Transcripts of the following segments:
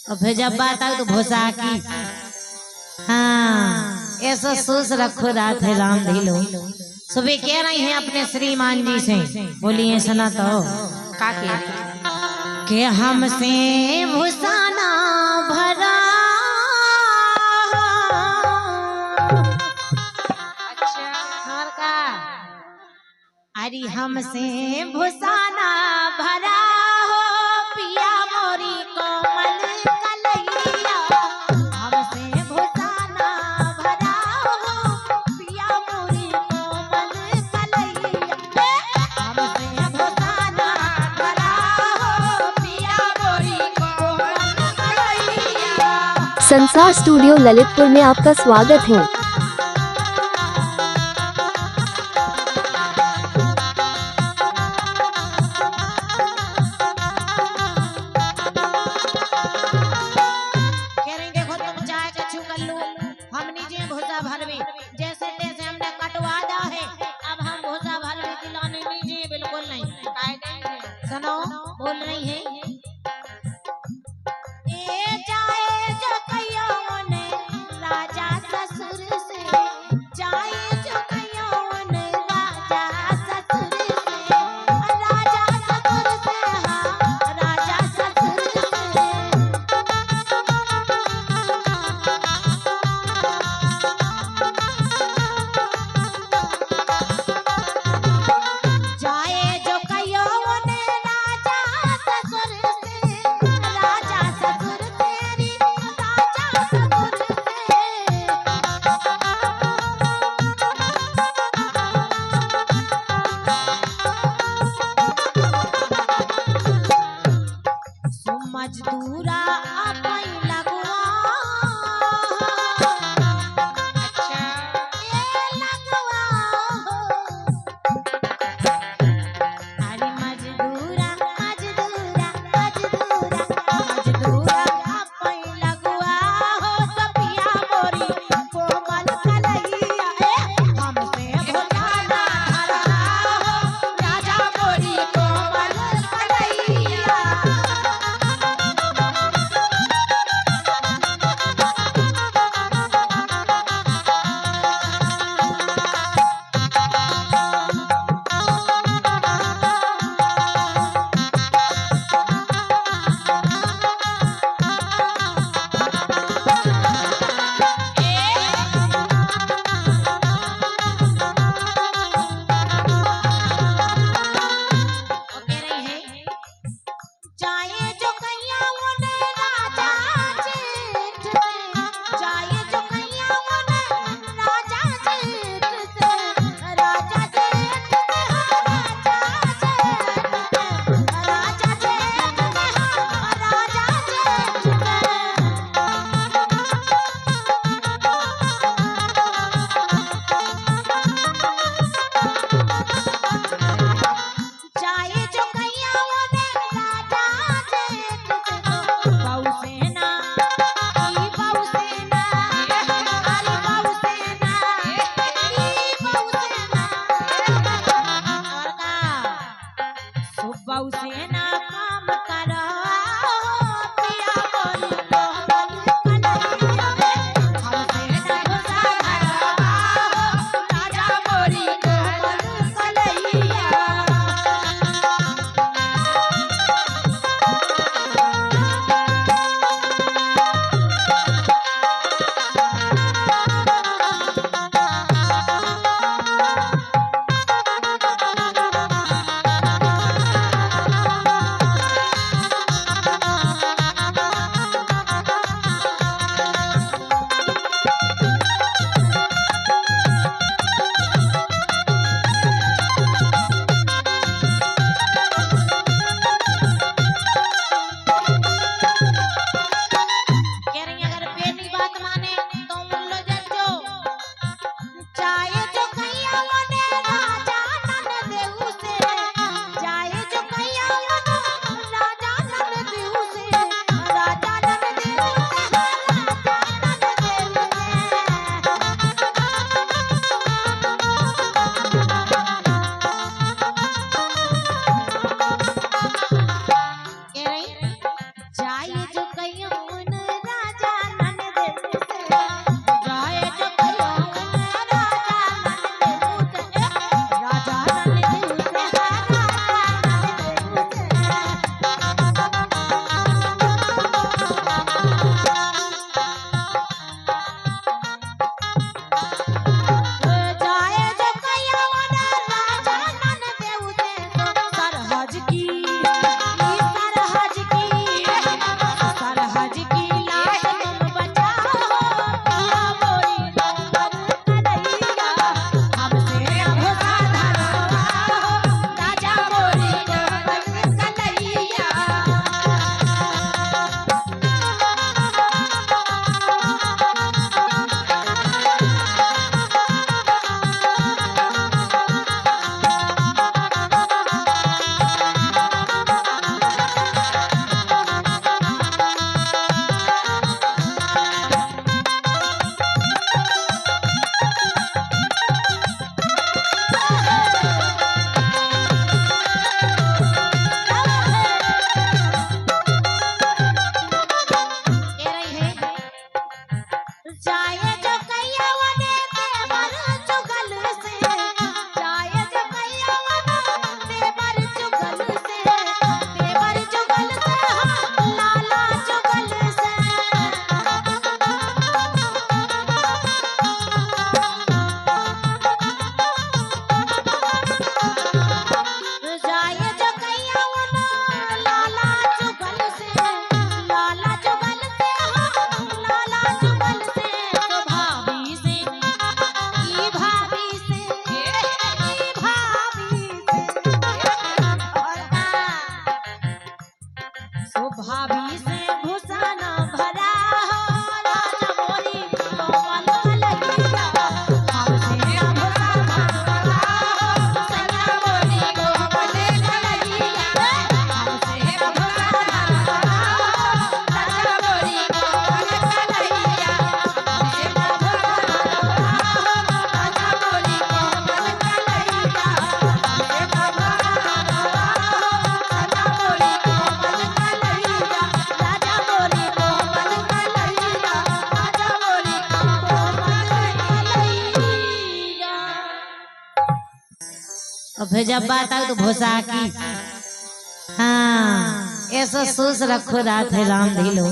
और फिर जब बात आई तो भोसा की हाँ ऐसा सोच रखो रात है राम ढीलो। सुबह कह रही हैं अपने श्रीमान जी से, बोलिए सुना तो का के हमसे भूसाना भरा। अच्छा और का अरे हमसे भूसाना भरा हो पिया मोरी कोमल कलैया। हमसे भूसाना भरा हो पिया मोरी कोमल कलैया। हमसे भूसाना भरा हो पिया मोरी कोमल कलैया। संसार स्टूडियो ललितपुर में आपका स्वागत है। जैसे तैसे हमने कटवा दा है, अब हम भूसा भर में दिलाने लीजिए बिल्कुल नहीं। सुनो बोल रही है ए जाए जो कहियो ने राजा ससुर से, जाए जो कहियो ने राजा ससुर से, राजा ससुर से हाँ राजा ससुर से। जाए जो कहियो ने राजा ससुर से, राजा ससुर तेरी राजा ससुर से। मजदूरा अपई लगवा अच्छा ए लगवा हो। अरे मजदूरा मजदूरा मजदूरा मजदूरा अपई लगवा हो सपिया मोरी कोमल कलैया। हमसे भोलाना भरा हो राजा मोरी कोमल कलैया। फिर जब बात आई तो भूसा की हाँ ऐसा सोच रखो रात है राम ढीलो।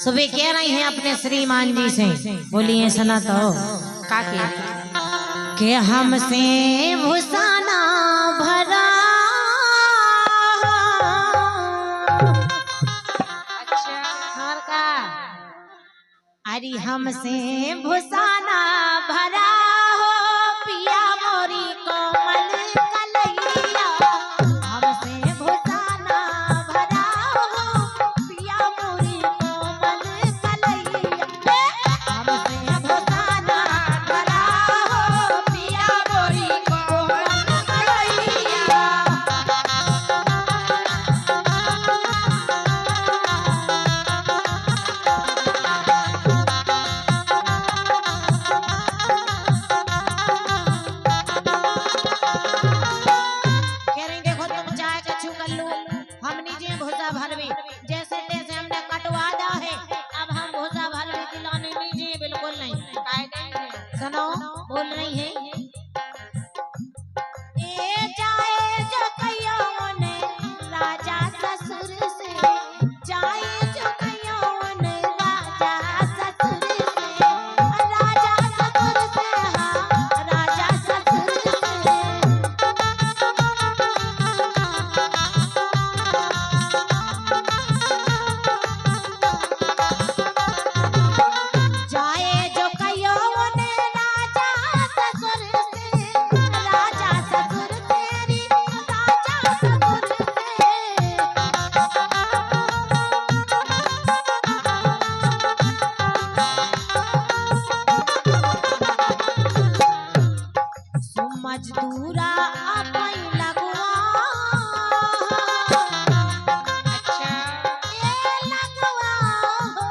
सुबह कह रही हैं अपने श्रीमान जी से, बोलिए सुना तो काके कि हमसे भूसाना भरा अच्छा और का अरे हमसे भूसाना भरा हो पिया मोरी कोमल कलैया। हमसे भूसाना भरा हो पिया मोरी कोमल कलैया। हमसे भूसाना भरा हो पिया मोरी कोमल कलैया। कह रही देखो तुम चाहे कछु कर लो, हम नीचे भूसा भरवी जैसे तैसे हमने कटवा दा है। अब हम भूसा भरवी दिलाने नीचे बिल्कुल नहीं। काय देंगे सुनो बोल रही है ए जाए जो कहियो ने राजा ससुर से, जाए जो कहियो ने राजा ससुर से, राजा ससुर से हाँ राजा ससुर से। जाए जो कहियो ने राजा ससुर से, राजा ससुर तेरी राजा ससुर से। मजदूरा अपई लगवा अच्छा ए लगवा हो।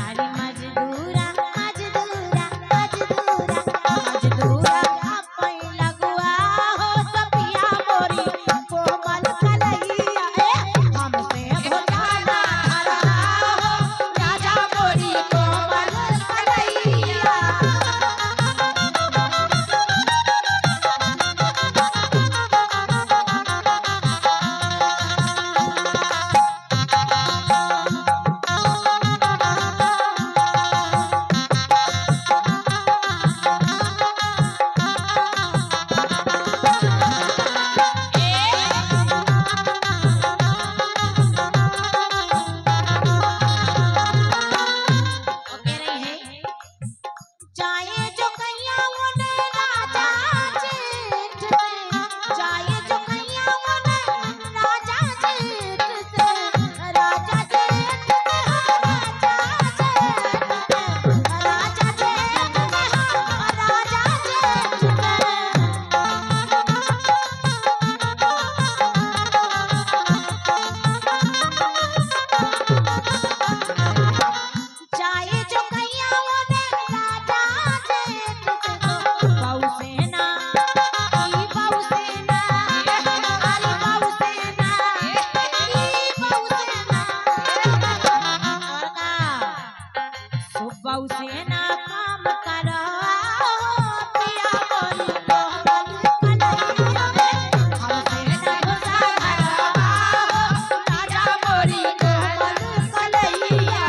अरे मजदूरा मजदूरा मजदूरा मजदूरा अपई लगवा हो सपिया मोरी कोमल कलैया। हमसे भूसाना भरा हो राजा मोरी कोमल कलैया। कह रही है जाए जो कैया ने राजा जेठ से, जाए जो कैया ने राजा जेठ से, राजा जेठ से राजा जेठ से, राजा जेठ से राजा जेठ से। जाए जो कैया ने राजा जेठ से, बहु सेना ई बहु सेना अरे बहु सेना ई बहु सेना और का सो बहु सेना काम करो पिया मोरी कोमल कलैया। हमसे ना भूसा भरा हो राजा मोरी कोमल कलैया।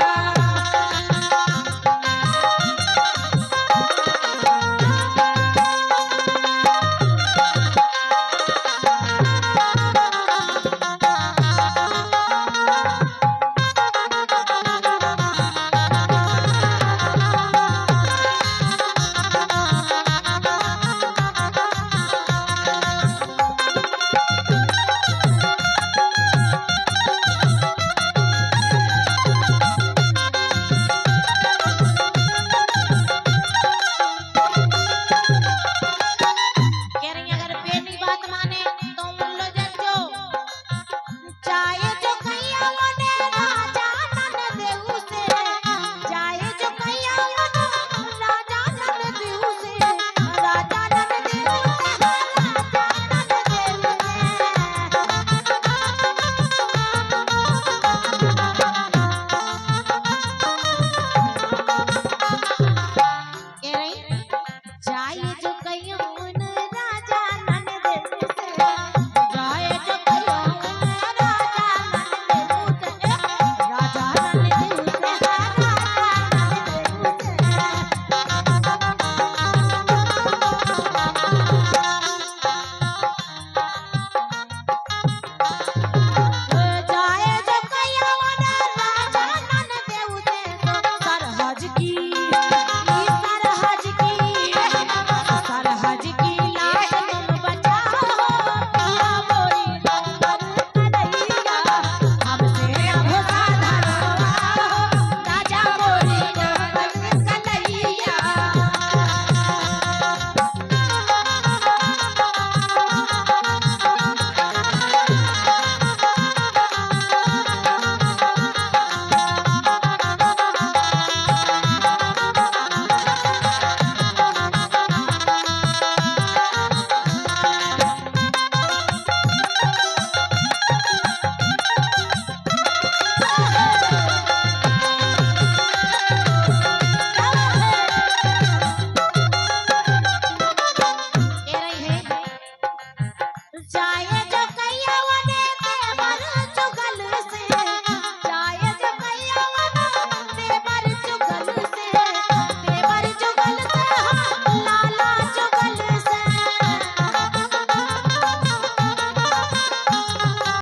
कह रही अगर पेनी बात माने तो उन लो जज्जो चाहे जो कैया